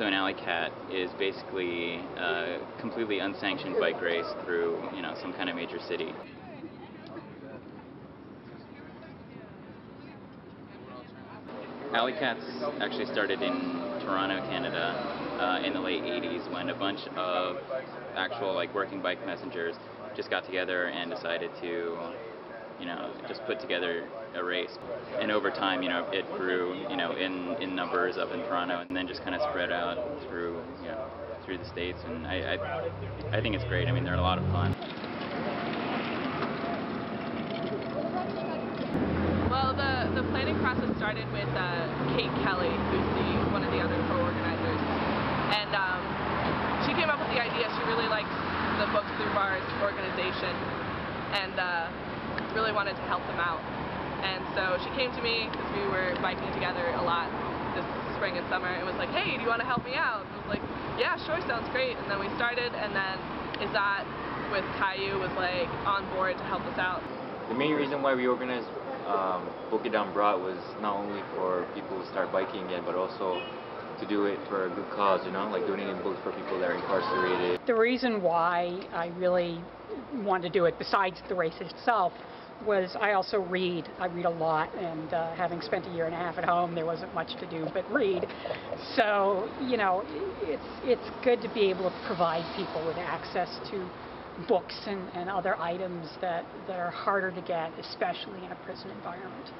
So an alleycat is basically a completely unsanctioned bike race through, some kind of major city. Alleycats actually started in Toronto, Canada, in the late 80s when a bunch of actual working bike messengers just got together and decided to just put together a race. And over time, it grew, in numbers up in Toronto, and then just kind of spread out through, through the states. And I think it's great. I mean, they're a lot of fun. Well, the planning process started with Kate Kelly, who's one of the other co-organizers, and she came up with the idea. She really likes the Books Through Bars organization, and really wanted to help them out. And so she came to me because we were biking together a lot this spring and summer, and was like, "Hey, do you want to help me out?" And I was like, "Yeah, sure, sounds great." And then we started, and then Izzat with Kayuh was on board to help us out. The main reason why we organized Book It Down Brought was not only for people to start biking again, but also to do it for a good cause, like donating books for people that are incarcerated. The reason why I really wanted to do it, besides the race itself, was I also read. I read a lot, and having spent a year and a half at home, there wasn't much to do but read. So, it's good to be able to provide people with access to books and other items that are harder to get, especially in a prison environment.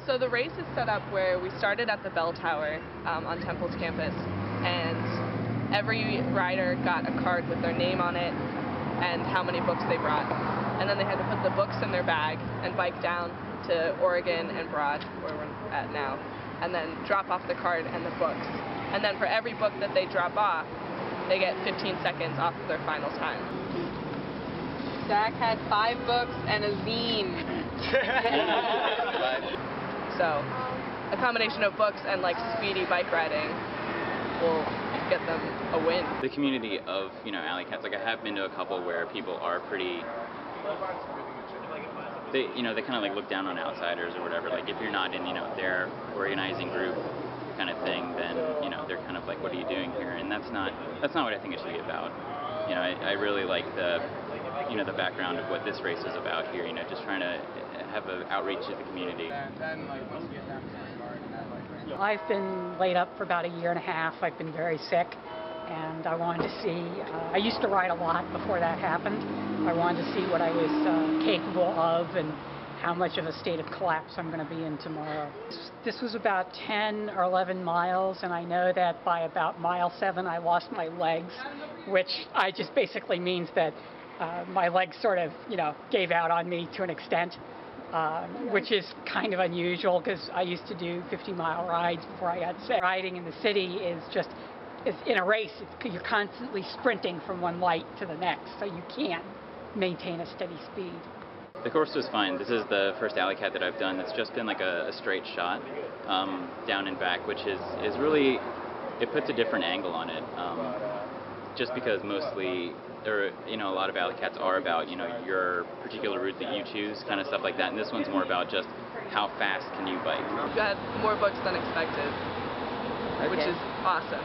So the race is set up where we started at the bell tower on Temple's campus, and every rider got a card with their name on it and how many books they brought. And then they had to put the books in their bag and bike down to Oregon and Broad, where we're at now, and then drop off the card and the books. And then for every book that they drop off, they get 15 seconds off of their final time. Zach had 5 books and a zine. So a combination of books and speedy bike riding will get them a win. The community of alleycats, I have been to a couple where people are pretty. They kind of look down on outsiders or whatever. If you're not in their organizing group kind of thing, then they're kind of what are you doing here? And that's not what I think it should be about. I really like the background of what this race is about here. Just trying to have an outreach to the community. I've been laid up for about a year and a half. I've been very sick, and I wanted to see. I used to ride a lot before that happened. I wanted to see what I was capable of and how much of a state of collapse I'm going to be in tomorrow. This was about 10 or 11 miles, and I know that by about mile 7 I lost my legs, which just basically means that my legs sort of, gave out on me to an extent, which is kind of unusual because I used to do 50-mile rides before I got sick. Riding in the city is in a race, you're constantly sprinting from one light to the next, so you can't maintain a steady speed. The course was fine. This is the first alleycat that I've done that's just been a straight shot down and back, which is really, it puts a different angle on it. Just because mostly a lot of alleycats are about your particular route that you choose, kind of stuff like that, and this one's more about just how fast can you bike. You got more books than expected, which is awesome.